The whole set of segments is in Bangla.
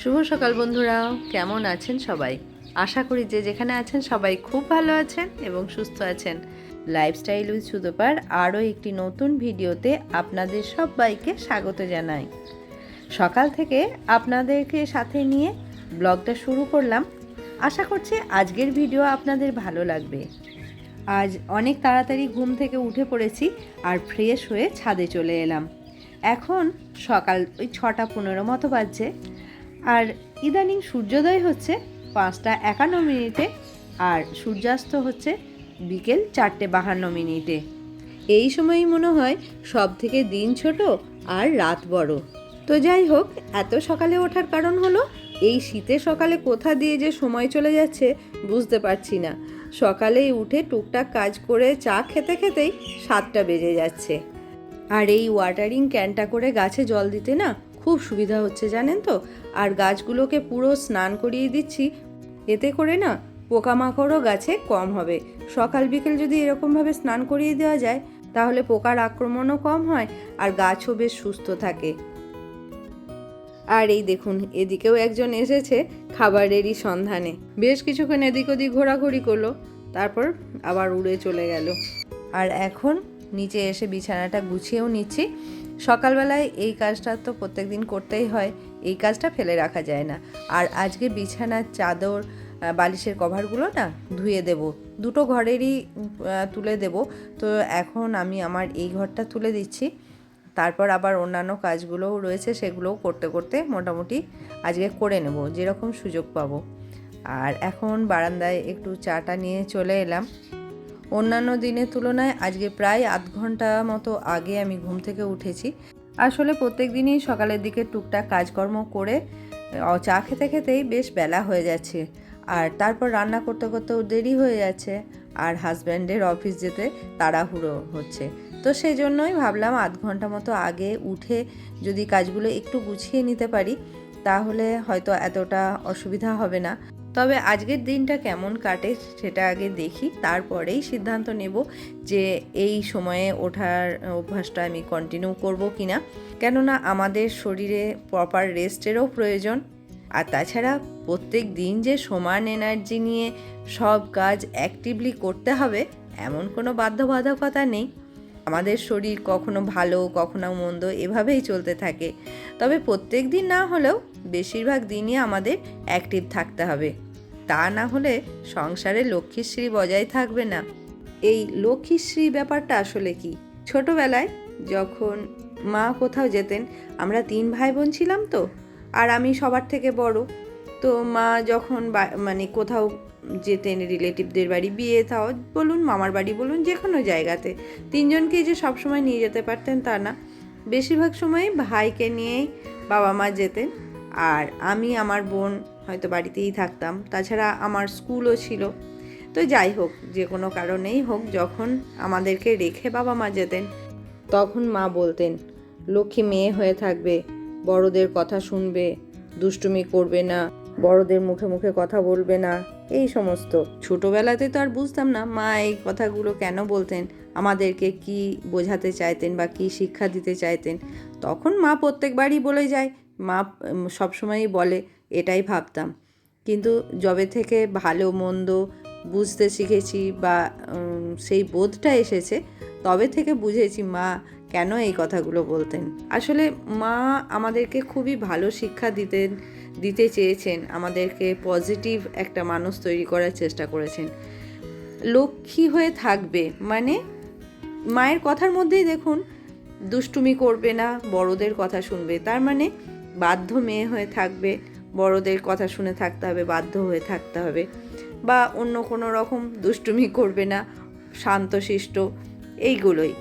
শুভ সকাল বন্ধুরা, কেমন আছেন সবাই? আশা করি যে যেখানে আছেন সবাই খুব ভালো আছেন এবং সুস্থ আছেন। লাইফস্টাইল উইথ সুতপার আরও একটি নতুন ভিডিওতে আপনাদের সবাইকে স্বাগত জানাই। সকাল থেকে আপনাদেরকে সাথে নিয়ে ব্লগটা শুরু করলাম। আশা করছি আজকের ভিডিও আপনাদের ভালো লাগবে। আজ অনেক তাড়াতাড়ি ঘুম থেকে উঠে পড়েছি আর ফ্রেশ হয়ে ছাদে চলে এলাম। এখন সকাল ওই 6:15 মতো বাজছে আর ইদানিং সূর্যোদয় হচ্ছে 5:51 আর সূর্যাস্ত হচ্ছে বিকেল 4:52। এই সময়ই মনে হয় সব থেকে দিন ছোট আর রাত বড়। তো যাই হোক, এত সকালে ওঠার কারণ হলো এই শীতের সকালে কোথা দিয়ে যে সময় চলে যাচ্ছে বুঝতে পারছি না। সকালেই উঠে টুকটাক কাজ করে চা খেতে খেতেই 7টা বেজে যাচ্ছে। আর এই ওয়াটারিং ক্যানটা করে গাছে জল দিতে না খুব সুবিধা হচ্ছে জানেন তো। আর গাছগুলোকে পুরো স্নান করিয়ে দিচ্ছি, এতে করে না পোকামাকড়ও গাছে কম হবে। সকাল বিকেল যদি এরকমভাবে স্নান করিয়ে দেওয়া যায় তাহলে পোকার আক্রমণও কম হয় আর গাছও বেশ সুস্থ থাকে। আর এই দেখুন, এদিকেও একজন এসেছে খাবারেরই সন্ধানে। বেশ কিছুক্ষণ এদিক ওদিক ঘোরাঘুরি করলো, তারপর আবার উড়ে চলে গেল। আর এখন নিচে এসে বিছানাটা গুছিয়েও নিচ্ছি। সকালবেলায় এই কাজটা তো প্রত্যেকদিন করতেই হয়, এই কাজটা ফেলে রাখা যায় না। আর আজকে বিছানার চাদর বালিশের কভারগুলো না ধুয়ে দেব, দুটো ঘরেরই তুলে দেব। তো এখন আমি আমার এই ঘরটা তুলে দিচ্ছি, তারপর আবার অন্যান্য কাজগুলোও রয়েছে, সেগুলোও করতে করতে মোটামুটি আজকে করে নেব যেরকম সুযোগ পাবো। আর এখন বারান্দায় একটু চাটা নিয়ে চলে এলাম। অন্যান্য দিনের তুলনায় আজকে প্রায় আধ ঘন্টা মতো আগে আমি ঘুম থেকে উঠেছি। আসলে প্রত্যেক দিনই সকালের দিকে টুকটাক কাজকর্ম করে চা খেতে খেতেই বেশ বেলা হয়ে যাচ্ছে, আর তারপর রান্না করতে করতেও দেরি হয়ে যাচ্ছে, আর হাজব্যান্ডের অফিস যেতে তাড়াহুড়ো হচ্ছে। তো সেই জন্যই ভাবলাম আধ ঘন্টা মতো আগে উঠে যদি কাজগুলো একটু গুছিয়ে নিতে পারি তাহলে হয়তো এতটা অসুবিধা হবে না। তবে আজকের দিনটা কেমন কাটে সেটা আগে দেখি, তারপরেই সিদ্ধান্ত নেব যে এই সময়ে ওঠার অভ্যাসটা আমি কন্টিনিউ করব কিনা। কেননা আমাদের শরীরে প্রপার রেস্টেরও প্রয়োজন। আর তাছাড়া প্রত্যেক দিন যে সমান এনার্জি নিয়ে সব কাজ অ্যাক্টিভলি করতে হবে এমন কোনো বাধ্যবাধকতা নেই। আমাদের শরীর কখনো ভালো কখনো মন্দ এভাবেই চলতে থাকে। তবে প্রত্যেক দিন না হলেও বেশিরভাগ দিনই আমাদের অ্যাক্টিভ থাকতে হবে, তা না হলে সংসারে লক্ষ্মীশ্রী বজায় থাকবে না। এই লক্ষ্মীশ্রী ব্যাপারটা আসলে কি? ছোটবেলায় যখন মা কোথাও যেতেন, আমরা 3 ভাই বোন ছিলাম তো, আর আমি সবার থেকে বড়। তো মা যখন মানে কোথাও যেতেন রিলেটিভদের বাড়ি, বিয়ে থাও বলুন মামার বাড়ি বলুন যে কোনো জায়গাতে, 3জনকেই যে সবসময় নিয়ে যেতে পারতেন তা না, বেশিরভাগ সময়ই ভাইকে নিয়েই বাবা মা যেতেন। আর আমি আমার বোন হয়তো বাড়িতেই থাকতাম, তাছাড়া আমার স্কুলও ছিল। তো যাই হোক, যে কোনো কারণেই হোক, যখন আমাদেরকে রেখে বাবা মা যেতেন তখন মা বলতেন লক্ষ্মী মেয়ে হয়ে থাকবে, বড়দের কথা শুনবে, দুষ্টুমি করবে না, বড়দের মুখে মুখে কথা বলবে না, এই সমস্ত। ছোটোবেলাতে তো আর বুঝতাম না মা এই কথাগুলো কেন বলতেন, আমাদেরকে কি বোঝাতে চাইতেন বা কি শিক্ষা দিতে চাইতেন। তখন মা প্রত্যেকবারই বলে যায়, মা সবসময়ই বলে, এটাই ভাবতাম। কিন্তু যবে থেকে ভালো মন্দ বুঝতে শিখেছি বা সেই বোধটা এসেছে, তবে থেকে বুঝেছি মা কেন এই কথাগুলো বলতেন। আসলে মা আমাদেরকে খুবই ভালো শিক্ষা দিতে চেয়েছেন, আমাদেরকে পজিটিভ একটা মানুষ তৈরি করার চেষ্টা করেছেন। লক্ষ্মী হয়ে থাকবে মানে মায়ের কথার মধ্যেই দেখুন, দুষ্টুমি করবে না, বড়দের কথা শুনবে, তার মানে বাধ্য মেয়ে হয়ে থাকবে, বড়দের কথা শুনে থাকতে হবে, বাধ্য হয়ে থাকতে হবে, বা অন্য কোনো রকম দুষ্টুমি করবে না, শান্তশিষ্ট, এইগুলোই।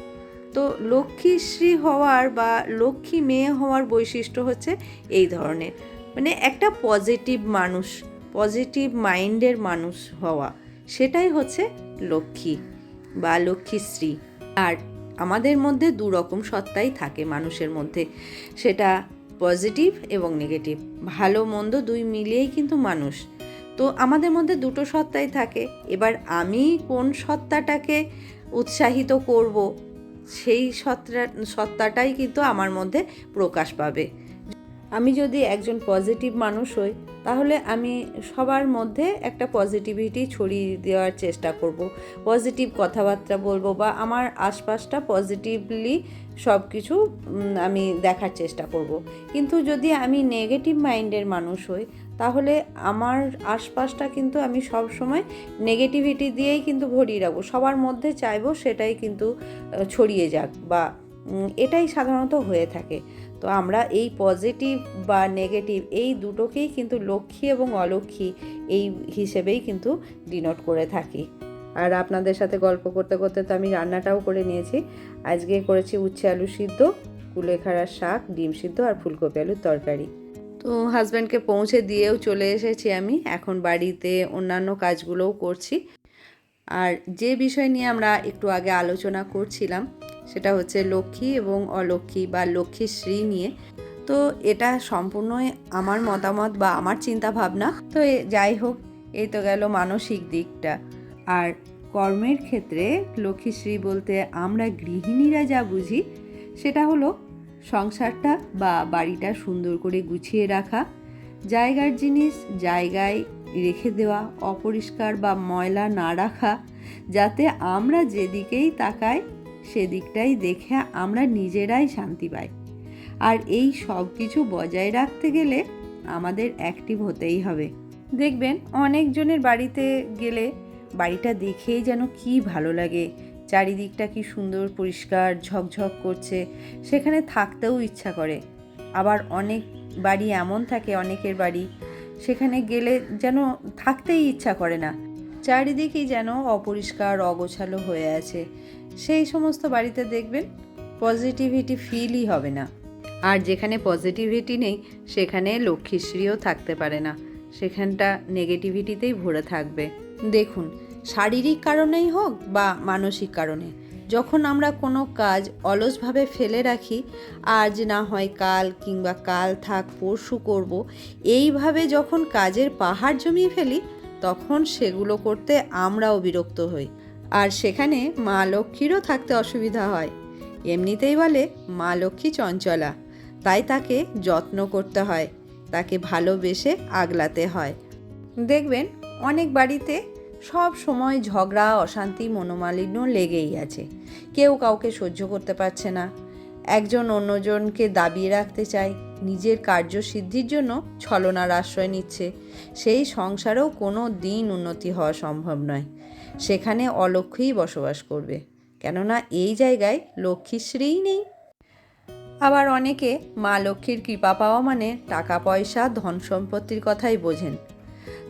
তো লক্ষ্মীশ্রী হওয়ার বা লক্ষ্মী মেয়ে হওয়ার বৈশিষ্ট্য হচ্ছে এই ধরনের, মানে একটা পজিটিভ মানুষ, পজিটিভ মাইন্ডের মানুষ হওয়া, সেটাই হচ্ছে লক্ষ্মী বা লক্ষ্মীশ্রী। আর আমাদের মধ্যে 2 রকম সত্তাই থাকে মানুষের মধ্যে, সেটা পজিটিভ এবং নেগেটিভ, ভালো মন্দ 2 মিলিয়েই কিন্তু মানুষ। তো আমাদের মধ্যে 2টো সত্তাই থাকে। এবার আমি কোন সত্তাটাকে উৎসাহিত করব, সেই সত্তাটাই কিন্তু আমার মধ্যে প্রকাশ পাবে। আমি যদি একজন পজিটিভ মানুষ হই তাহলে আমি সবার মধ্যে একটা পজিটিভিটি ছড়িয়ে দেওয়ার চেষ্টা করব, পজিটিভ কথাবার্তা বলবো বা আমার আশপাশটা পজিটিভলি সব কিছু আমি দেখার চেষ্টা করব। কিন্তু যদি আমি নেগেটিভ মাইন্ডের মানুষ হই তাহলে আমার আশপাশটা কিন্তু আমি সব সময় নেগেটিভিটি দিয়েই কিন্তু ভরিয়ে রাখবো, সবার মধ্যে চাইবো সেটাই কিন্তু ছড়িয়ে যাক, বা এটাই সাধারণত হয়ে থাকে। তো আমরা এই পজিটিভ বা নেগেটিভ এই দুটোকেই কিন্তু লক্ষ্মী এবং অলক্ষ্মী এই হিসেবেই কিন্তু ডিনোট করে থাকি। আর আপনাদের সাথে গল্প করতে করতে তো আমি রান্নাটাও করে নিয়েছি। আজকে করেছি উচ্ছে আলু সিদ্ধ, কুলেখাড়ার শাক, ডিম সিদ্ধ আর ফুলকপি আলুর তরকারি। তো হাজব্যান্ডকে পৌঁছে দিয়েও চলে এসেছি আমি, এখন বাড়িতে অন্যান্য কাজগুলোও করছি। আর যে বিষয় নিয়ে আমরা একটু আগে আলোচনা করছিলাম সেটা হচ্ছে লক্ষ্মী এবং অলক্ষ্মী বা লক্ষ্মীশ্রী নিয়ে। তো এটা সম্পূর্ণই আমার মতামত বা আমার চিন্তা ভাবনা। তো যাই হোক, এই তো গেল মানসিক দিকটা। আর কর্মের ক্ষেত্রে লক্ষ্মীশ্রী বলতে আমরা গৃহিণীরা যা বুঝি সেটা হলো সংসারটা বা বাড়িটা সুন্দর করে গুছিয়ে রাখা, জায়গার জিনিস জায়গায় রেখে দেওয়া, অপরিষ্কার বা ময়লা না রাখা, যাতে আমরা যেদিকেই তাকাই সেদিকটাই দেখে আমরা নিজেরাই শান্তি পাই। আর এই সব কিছু বজায় রাখতে গেলে আমাদের অ্যাক্টিভ হতেই হবে। দেখবেন অনেকজনের বাড়িতে গেলে বাড়িটা দেখেই যেন কি ভালো লাগে, চারিদিকটা কি সুন্দর পরিষ্কার ঝকঝক করছে, সেখানে থাকতেও ইচ্ছা করে। আবার অনেক বাড়ি এমন থাকে, অনেকের বাড়ি সেখানে গেলে যেন থাকতেই ইচ্ছা করে না, চারিদিকেই যেন অপরিষ্কার অগোছালো হয়ে আছে। সেই সমস্ত বাড়িতে দেখবেন পজিটিভিটি ফিলই হবে না। আর যেখানে পজিটিভিটি নেই সেখানে লক্ষ্মীশ্রীও থাকতে পারে না, সেখানটা নেগেটিভিটিতেই ভরে থাকবে। দেখুন, শারীরিক কারণেই হোক বা মানসিক কারণে, যখন আমরা কোনো কাজ অলসভাবে ফেলে রাখি, আজ না হয় কাল কিংবা কাল থাক পরশু করব, এইভাবে যখন কাজের পাহাড় জমিয়ে ফেলি তখন সেগুলো করতে আমরাও বিরক্ত হই। আর সেখানে মা লক্ষ্মীরও থাকতে অসুবিধা হয়। এমনিতেই বলে মা লক্ষ্মী চঞ্চলা, তাই তাকে যত্ন করতে হয়, তাকে ভালোবেসে আগলাতে হয়। দেখবেন অনেক বাড়িতে সব সময় ঝগড়া অশান্তি মনোমালিন্য লেগেই আছে, কেউ কাউকে সহ্য করতে পারছে না, একজন অন্যজনকে দাবিয়ে রাখতে চায়, নিজের কার্যসিদ্ধির জন্য ছলনার আশ্রয় নিচ্ছে। সেই সংসারেও কোনো দিন উন্নতি হওয়া সম্ভব নয়, সেখানে অলক্ষ্মীই বসবাস করবে, কেননা এই জায়গায় লক্ষ্মীশ্রীই নেই। আবার অনেকে মা লক্ষ্মীর কৃপা পাওয়া মানে টাকা পয়সা ধন সম্পত্তির কথাই বোঝেন।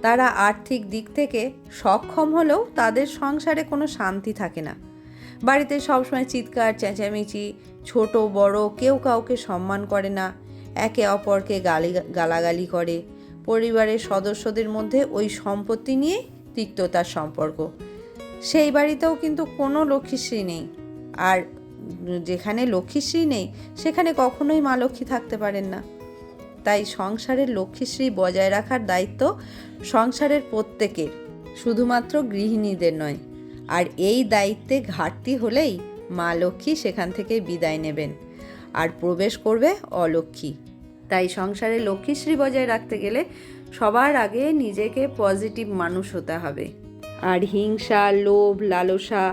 তারা আর্থিক দিক থেকে সক্ষম হলেও তাদের সংসারে কোনো শান্তি থাকে না। বাড়িতে সবসময় চিৎকার চেঁচামেচি, ছোট বড় কেউ কাউকে সম্মান করে না, একে অপরকে গালাগালি করে। পরিবারের সদস্যদের মধ্যে ওই সম্পত্তি নিয়ে তিক্ততার সম্পর্ক। সেই বাড়িতেও কিন্তু কোনো লক্ষ্মীশ্রী নেই। আর যেখানে লক্ষ্মীশ্রী নেই সেখানে কখনোই মা লক্ষ্মী থাকতে পারেন না। তাই সংসারের লক্ষ্মীশ্রী বজায় রাখার দায়িত্ব সংসারের প্রত্যেকের, শুধুমাত্র গৃহিণীদের নয়। আর এই দায়িত্বে ঘাটতি হলেই মা লক্ষ্মী সেখান থেকে বিদায় নেবেন আর প্রবেশ করবে অলক্ষ্মী। তাই সংসারে লক্ষ্মীশ্রী বজায় রাখতে গেলে সবার আগে নিজেকে পজিটিভ মানুষ হতে হবে। আর হিংসা, লোভ, লালসা,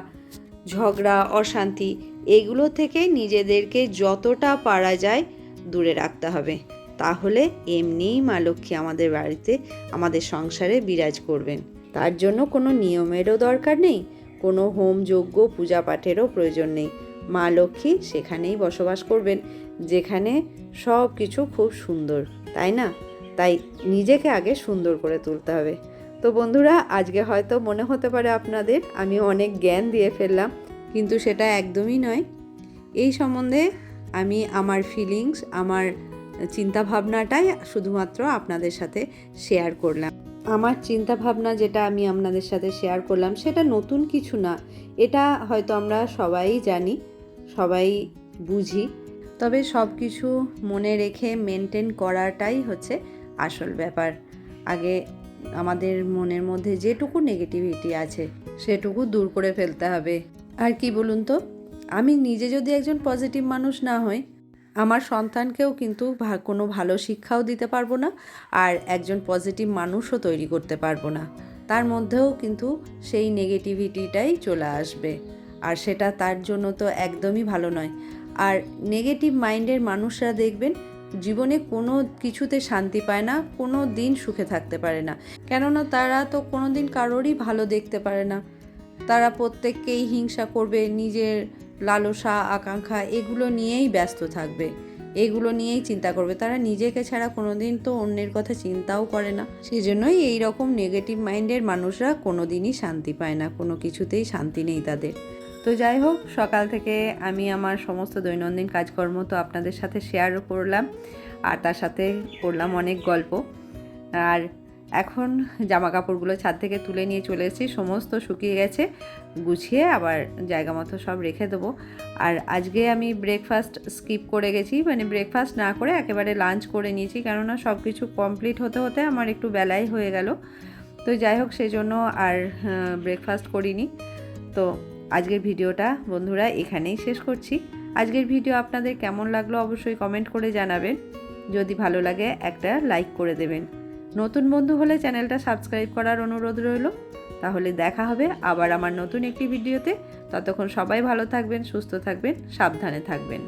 ঝগড়া, অশান্তি এগুলো থেকে নিজেদেরকে যতটা পারা যায় দূরে রাখতে হবে। তাহলে এমনিই মা লক্ষ্মী আমাদের বাড়িতে, আমাদের সংসারে বিরাজ করবেন। তার জন্য কোনো নিয়মেরও দরকার নেই, কোনো হোম যজ্ঞ পূজা পাঠেরও প্রয়োজন নেই। মা লক্ষ্মী সেখানেই বসবাস করবেন যেখানে সব কিছু খুব সুন্দর, তাই না? তাই নিজেকে আগে সুন্দর করে তুলতে হবে। তো বন্ধুরা, আজকে হয়তো মনে হতে পারে আপনাদের আমি অনেক জ্ঞান দিয়ে ফেললাম, কিন্তু সেটা একদমই নয়। এই সম্বন্ধে আমি আমার ফিলিংস, আমার চিন্তাভাবনাটাই শুধুমাত্র আপনাদের সাথে শেয়ার করলাম। আমার চিন্তাভাবনা যেটা আমি আপনাদের সাথে শেয়ার করলাম সেটা নতুন কিছু না, এটা হয়তো আমরা সবাই জানি, সবাই বুঝি। তবে সব কিছু মনে রেখে মেনটেন করাটাই হচ্ছে আসল ব্যাপার। আগে আমাদের মনের মধ্যে যেটুকু নেগেটিভিটি আছে সেটুকু দূর করে ফেলতে হবে। আর কি বলুন তো, আমি নিজে যদি একজন পজিটিভ মানুষ না হই আমার সন্তানকেও কিন্তু কোনো ভালো শিক্ষাও দিতে পারবো না, আর একজন পজিটিভ মানুষও তৈরি করতে পারবো না। তার মধ্যেও কিন্তু সেই নেগেটিভিটিটাই চলে আসবে, আর সেটা তার জন্য তো একদমই ভালো নয়। আর নেগেটিভ মাইন্ডের মানুষরা দেখবেন জীবনে কোনো কিছুতে শান্তি পায় না, কোনো দিন সুখে থাকতে পারে না। কেননা তারা তো কোনো দিন কারোরই ভালো দেখতে পারে না। তারা প্রত্যেককেই হিংসা করবে, নিজের লালসা আকাঙ্ক্ষা এগুলো নিয়েই ব্যস্ত থাকবে, এগুলো নিয়েই চিন্তা করবে। তারা নিজেকে ছাড়া কোনো দিন তো অন্যের কথা চিন্তাও করে না। সেই জন্যই এই রকম নেগেটিভ মাইন্ডের মানুষরা কোনো দিনই শান্তি পায় না, কোনো কিছুতেই শান্তি নেই তাদের। তো যাই হোক, সকাল থেকে আমি আমার সমস্ত দৈনন্দিন কাজকর্ম তো আপনাদের সাথে শেয়ারও করলাম, আর তার সাথে করলাম অনেক গল্প। আর এখন জামা কাপড়গুলো ছাদ থেকে তুলে নিয়ে চলে এসেছি, সমস্ত শুকিয়ে গেছে, গুছিয়ে আবার জায়গা মতো সব রেখে দেবো। আর আজকে আমি ব্রেকফাস্ট স্কিপ করে গেছি, মানে ব্রেকফাস্ট না করে একেবারে লাঞ্চ করে নিয়েছি, কেননা সব কিছু কমপ্লিট হতে হতে আমার একটু বেলাই হয়ে গেল। তো যাই হোক, সেই জন্য আর ব্রেকফাস্ট করিনি। তো আজকের ভিডিওটা বন্ধুরা এখানেই শেষ করছি। আজকের ভিডিও আপনাদের কেমন লাগলো অবশ্যই কমেন্ট করে জানাবেন। যদি ভালো লাগে একটা লাইক করে দেবেন। নতুন বন্ধু হলে চ্যানেলটা সাবস্ক্রাইব করার অনুরোধ রইল। তাহলে দেখা হবে আবার আমার নতুন একটি ভিডিওতে। ততক্ষণ সবাই ভালো থাকবেন, সুস্থ থাকবেন, সাবধানে থাকবেন।